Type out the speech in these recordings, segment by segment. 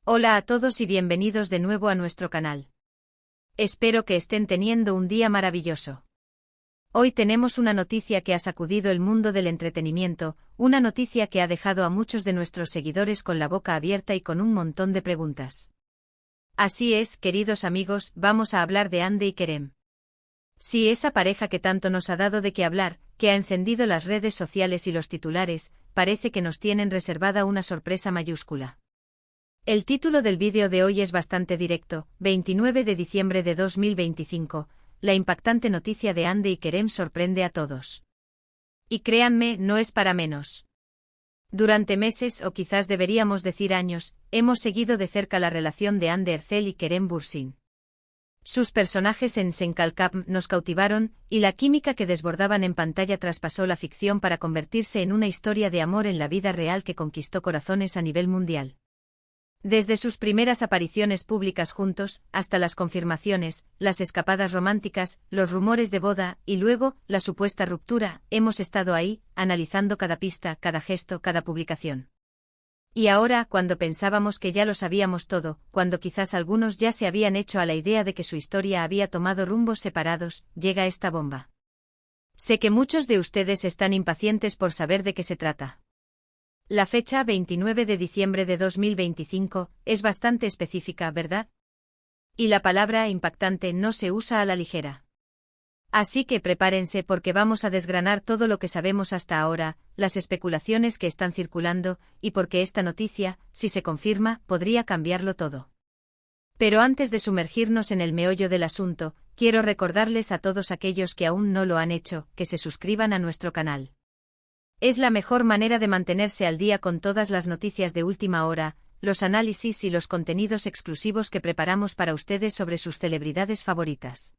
Hola a todos y bienvenidos de nuevo a nuestro canal. Espero que estén teniendo un día maravilloso. Hoy tenemos una noticia que ha sacudido el mundo del entretenimiento, una noticia que ha dejado a muchos de nuestros seguidores con la boca abierta y con un montón de preguntas. Así es, queridos amigos, vamos a hablar de Hande y Kerem. Sí, esa pareja que tanto nos ha dado de qué hablar, que ha encendido las redes sociales y los titulares, parece que nos tienen reservada una sorpresa mayúscula. El título del vídeo de hoy es bastante directo: 29 de diciembre de 2025, la impactante noticia de Hande y Kerem sorprende a todos. Y créanme, no es para menos. Durante meses, o quizás deberíamos decir años, hemos seguido de cerca la relación de Hande Erçel y Kerem Bürsin. Sus personajes en Senkalkam nos cautivaron, y la química que desbordaban en pantalla traspasó la ficción para convertirse en una historia de amor en la vida real que conquistó corazones a nivel mundial. Desde sus primeras apariciones públicas juntos, hasta las confirmaciones, las escapadas románticas, los rumores de boda, y luego, la supuesta ruptura, hemos estado ahí, analizando cada pista, cada gesto, cada publicación. Y ahora, cuando pensábamos que ya lo sabíamos todo, cuando quizás algunos ya se habían hecho a la idea de que su historia había tomado rumbos separados, llega esta bomba. Sé que muchos de ustedes están impacientes por saber de qué se trata. La fecha 29 de diciembre de 2025 es bastante específica, ¿verdad? Y la palabra impactante no se usa a la ligera. Así que prepárense porque vamos a desgranar todo lo que sabemos hasta ahora, las especulaciones que están circulando, y porque esta noticia, si se confirma, podría cambiarlo todo. Pero antes de sumergirnos en el meollo del asunto, quiero recordarles a todos aquellos que aún no lo han hecho, que se suscriban a nuestro canal. Es la mejor manera de mantenerse al día con todas las noticias de última hora, los análisis y los contenidos exclusivos que preparamos para ustedes sobre sus celebridades favoritas.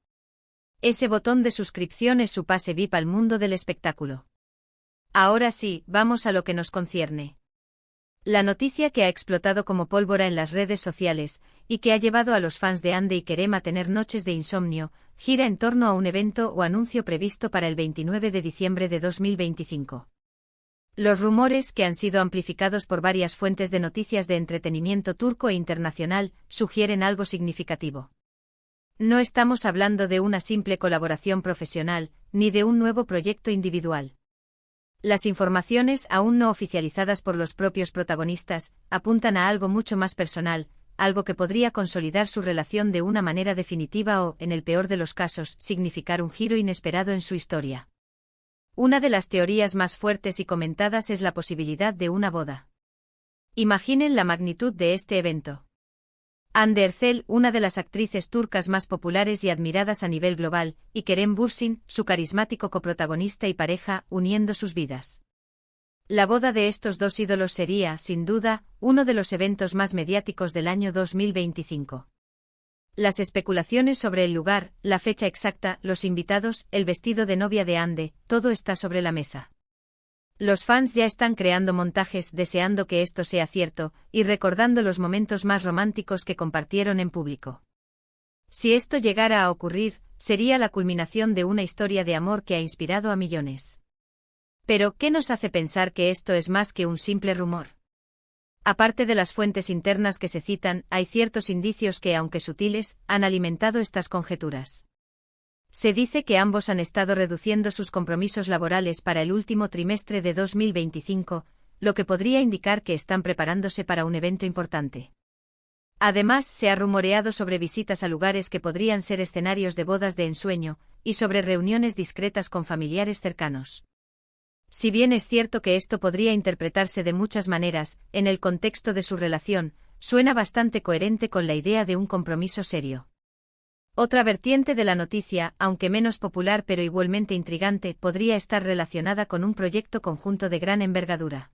Ese botón de suscripción es su pase VIP al mundo del espectáculo. Ahora sí, vamos a lo que nos concierne. La noticia que ha explotado como pólvora en las redes sociales, y que ha llevado a los fans de Hande y Kerem a tener noches de insomnio, gira en torno a un evento o anuncio previsto para el 29 de diciembre de 2025. Los rumores, que han sido amplificados por varias fuentes de noticias de entretenimiento turco e internacional, sugieren algo significativo. No estamos hablando de una simple colaboración profesional, ni de un nuevo proyecto individual. Las informaciones, aún no oficializadas por los propios protagonistas, apuntan a algo mucho más personal, algo que podría consolidar su relación de una manera definitiva o, en el peor de los casos, significar un giro inesperado en su historia. Una de las teorías más fuertes y comentadas es la posibilidad de una boda. Imaginen la magnitud de este evento. Hande Erçel, una de las actrices turcas más populares y admiradas a nivel global, y Kerem Bürsin, su carismático coprotagonista y pareja, uniendo sus vidas. La boda de estos dos ídolos sería, sin duda, uno de los eventos más mediáticos del año 2025. Las especulaciones sobre el lugar, la fecha exacta, los invitados, el vestido de novia de Hande, todo está sobre la mesa. Los fans ya están creando montajes deseando que esto sea cierto, y recordando los momentos más románticos que compartieron en público. Si esto llegara a ocurrir, sería la culminación de una historia de amor que ha inspirado a millones. Pero, ¿qué nos hace pensar que esto es más que un simple rumor? Aparte de las fuentes internas que se citan, hay ciertos indicios que, aunque sutiles, han alimentado estas conjeturas. Se dice que ambos han estado reduciendo sus compromisos laborales para el último trimestre de 2025, lo que podría indicar que están preparándose para un evento importante. Además, se ha rumoreado sobre visitas a lugares que podrían ser escenarios de bodas de ensueño, y sobre reuniones discretas con familiares cercanos. Si bien es cierto que esto podría interpretarse de muchas maneras, en el contexto de su relación, suena bastante coherente con la idea de un compromiso serio. Otra vertiente de la noticia, aunque menos popular pero igualmente intrigante, podría estar relacionada con un proyecto conjunto de gran envergadura.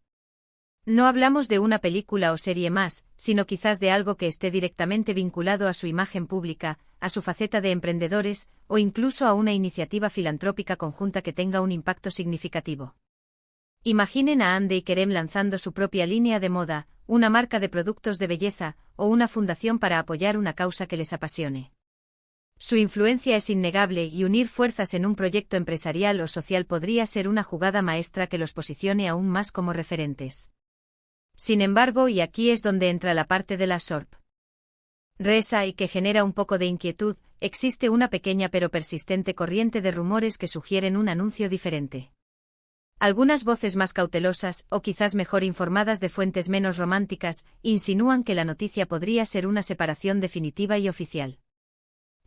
No hablamos de una película o serie más, sino quizás de algo que esté directamente vinculado a su imagen pública, a su faceta de emprendedores, o incluso a una iniciativa filantrópica conjunta que tenga un impacto significativo. Imaginen a Hande y Kerem lanzando su propia línea de moda, una marca de productos de belleza, o una fundación para apoyar una causa que les apasione. Su influencia es innegable y unir fuerzas en un proyecto empresarial o social podría ser una jugada maestra que los posicione aún más como referentes. Sin embargo, y aquí es donde entra la parte de la sorpresa y que genera un poco de inquietud, existe una pequeña pero persistente corriente de rumores que sugieren un anuncio diferente. Algunas voces más cautelosas, o quizás mejor informadas de fuentes menos románticas, insinúan que la noticia podría ser una separación definitiva y oficial.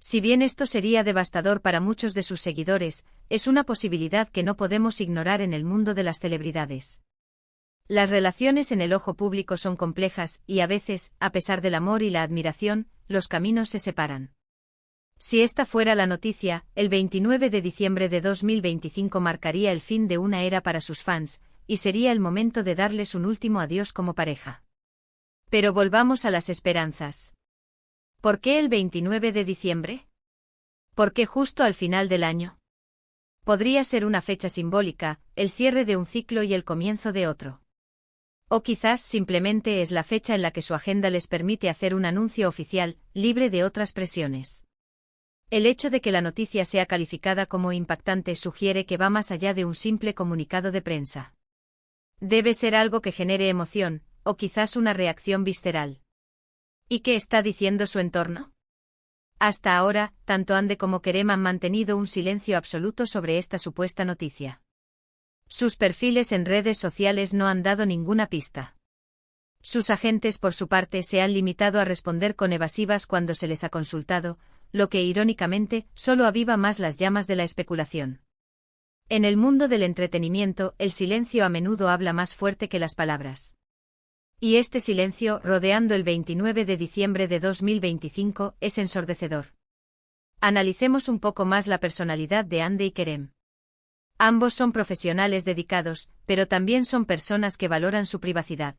Si bien esto sería devastador para muchos de sus seguidores, es una posibilidad que no podemos ignorar en el mundo de las celebridades. Las relaciones en el ojo público son complejas, y a veces, a pesar del amor y la admiración, los caminos se separan. Si esta fuera la noticia, el 29 de diciembre de 2025 marcaría el fin de una era para sus fans, y sería el momento de darles un último adiós como pareja. Pero volvamos a las esperanzas. ¿Por qué el 29 de diciembre? ¿Por qué justo al final del año? Podría ser una fecha simbólica, el cierre de un ciclo y el comienzo de otro. O quizás simplemente es la fecha en la que su agenda les permite hacer un anuncio oficial, libre de otras presiones. El hecho de que la noticia sea calificada como impactante sugiere que va más allá de un simple comunicado de prensa. Debe ser algo que genere emoción, o quizás una reacción visceral. ¿Y qué está diciendo su entorno? Hasta ahora, tanto Ande como Kerem han mantenido un silencio absoluto sobre esta supuesta noticia. Sus perfiles en redes sociales no han dado ninguna pista. Sus agentes, por su parte, se han limitado a responder con evasivas cuando se les ha consultado, lo que irónicamente solo aviva más las llamas de la especulación. En el mundo del entretenimiento, el silencio a menudo habla más fuerte que las palabras. Y este silencio, rodeando el 29 de diciembre de 2025, es ensordecedor. Analicemos un poco más la personalidad de Ande y Kerem. Ambos son profesionales dedicados, pero también son personas que valoran su privacidad.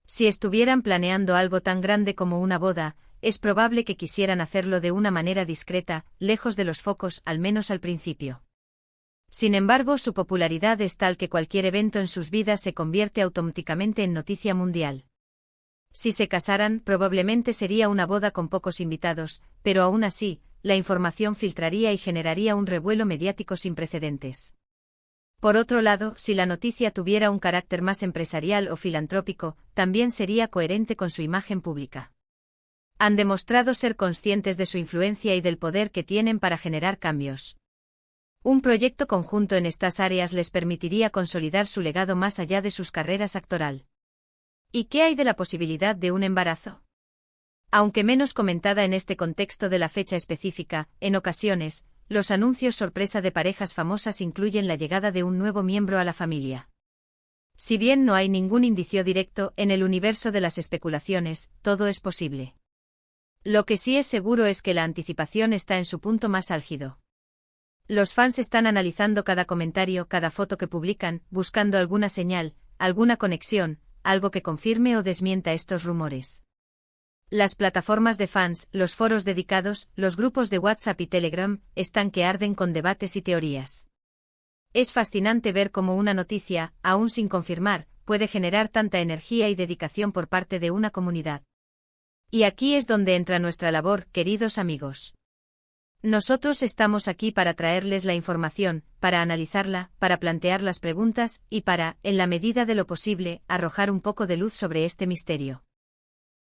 Si estuvieran planeando algo tan grande como una boda, es probable que quisieran hacerlo de una manera discreta, lejos de los focos, al menos al principio. Sin embargo, su popularidad es tal que cualquier evento en sus vidas se convierte automáticamente en noticia mundial. Si se casaran, probablemente sería una boda con pocos invitados, pero aún así, la información filtraría y generaría un revuelo mediático sin precedentes. Por otro lado, si la noticia tuviera un carácter más empresarial o filantrópico, también sería coherente con su imagen pública. Han demostrado ser conscientes de su influencia y del poder que tienen para generar cambios. Un proyecto conjunto en estas áreas les permitiría consolidar su legado más allá de sus carreras actoral. ¿Y qué hay de la posibilidad de un embarazo? Aunque menos comentada en este contexto de la fecha específica, en ocasiones, los anuncios sorpresa de parejas famosas incluyen la llegada de un nuevo miembro a la familia. Si bien no hay ningún indicio directo, en el universo de las especulaciones, todo es posible. Lo que sí es seguro es que la anticipación está en su punto más álgido. Los fans están analizando cada comentario, cada foto que publican, buscando alguna señal, alguna conexión, algo que confirme o desmienta estos rumores. Las plataformas de fans, los foros dedicados, los grupos de WhatsApp y Telegram, están que arden con debates y teorías. Es fascinante ver cómo una noticia, aún sin confirmar, puede generar tanta energía y dedicación por parte de una comunidad. Y aquí es donde entra nuestra labor, queridos amigos. Nosotros estamos aquí para traerles la información, para analizarla, para plantear las preguntas, y para, en la medida de lo posible, arrojar un poco de luz sobre este misterio.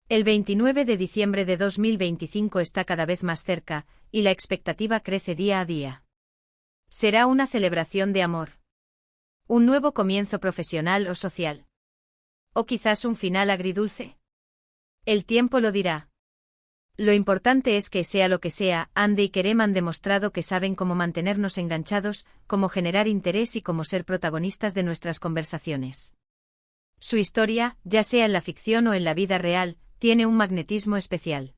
El 29 de diciembre de 2025 está cada vez más cerca, y la expectativa crece día a día. ¿Será una celebración de amor? ¿Un nuevo comienzo profesional o social? ¿O quizás un final agridulce? El tiempo lo dirá. Lo importante es que sea lo que sea, Ande y Kerem han demostrado que saben cómo mantenernos enganchados, cómo generar interés y cómo ser protagonistas de nuestras conversaciones. Su historia, ya sea en la ficción o en la vida real, tiene un magnetismo especial.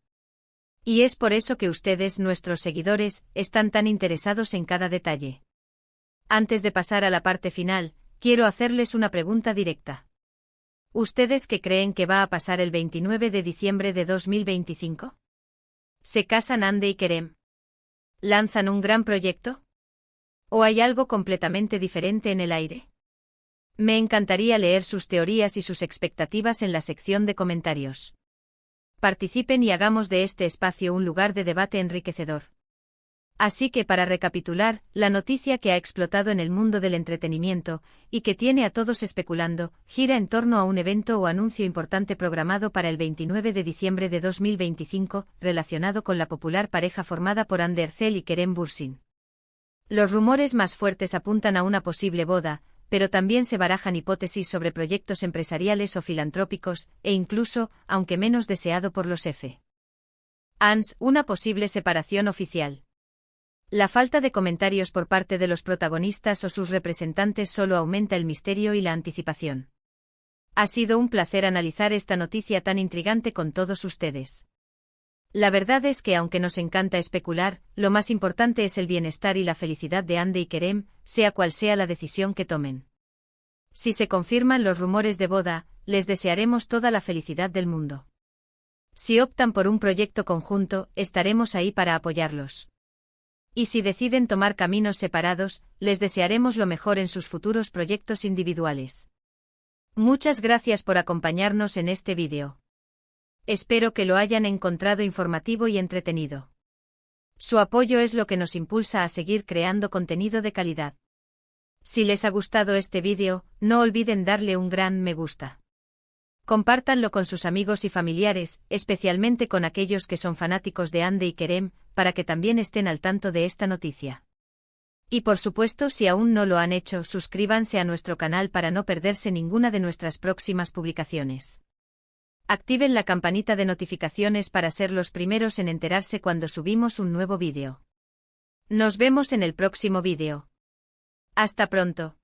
Y es por eso que ustedes, nuestros seguidores, están tan interesados en cada detalle. Antes de pasar a la parte final, quiero hacerles una pregunta directa. ¿Ustedes qué creen que va a pasar el 29 de diciembre de 2025? ¿Se casan Ande y Kerem? ¿Lanzan un gran proyecto? ¿O hay algo completamente diferente en el aire? Me encantaría leer sus teorías y sus expectativas en la sección de comentarios. Participen y hagamos de este espacio un lugar de debate enriquecedor. Así que para recapitular, la noticia que ha explotado en el mundo del entretenimiento, y que tiene a todos especulando, gira en torno a un evento o anuncio importante programado para el 29 de diciembre de 2025, relacionado con la popular pareja formada por Hande Erçel y Kerem Bürsin. Los rumores más fuertes apuntan a una posible boda, pero también se barajan hipótesis sobre proyectos empresariales o filantrópicos, e incluso, aunque menos deseado por los fans, una posible separación oficial. La falta de comentarios por parte de los protagonistas o sus representantes solo aumenta el misterio y la anticipación. Ha sido un placer analizar esta noticia tan intrigante con todos ustedes. La verdad es que aunque nos encanta especular, lo más importante es el bienestar y la felicidad de Hande y Kerem, sea cual sea la decisión que tomen. Si se confirman los rumores de boda, les desearemos toda la felicidad del mundo. Si optan por un proyecto conjunto, estaremos ahí para apoyarlos. Y si deciden tomar caminos separados, les desearemos lo mejor en sus futuros proyectos individuales. Muchas gracias por acompañarnos en este vídeo. Espero que lo hayan encontrado informativo y entretenido. Su apoyo es lo que nos impulsa a seguir creando contenido de calidad. Si les ha gustado este vídeo, no olviden darle un gran me gusta. Compártanlo con sus amigos y familiares, especialmente con aquellos que son fanáticos de Hande y Kerem, para que también estén al tanto de esta noticia. Y por supuesto, si aún no lo han hecho, suscríbanse a nuestro canal para no perderse ninguna de nuestras próximas publicaciones. Activen la campanita de notificaciones para ser los primeros en enterarse cuando subimos un nuevo vídeo. Nos vemos en el próximo vídeo. Hasta pronto.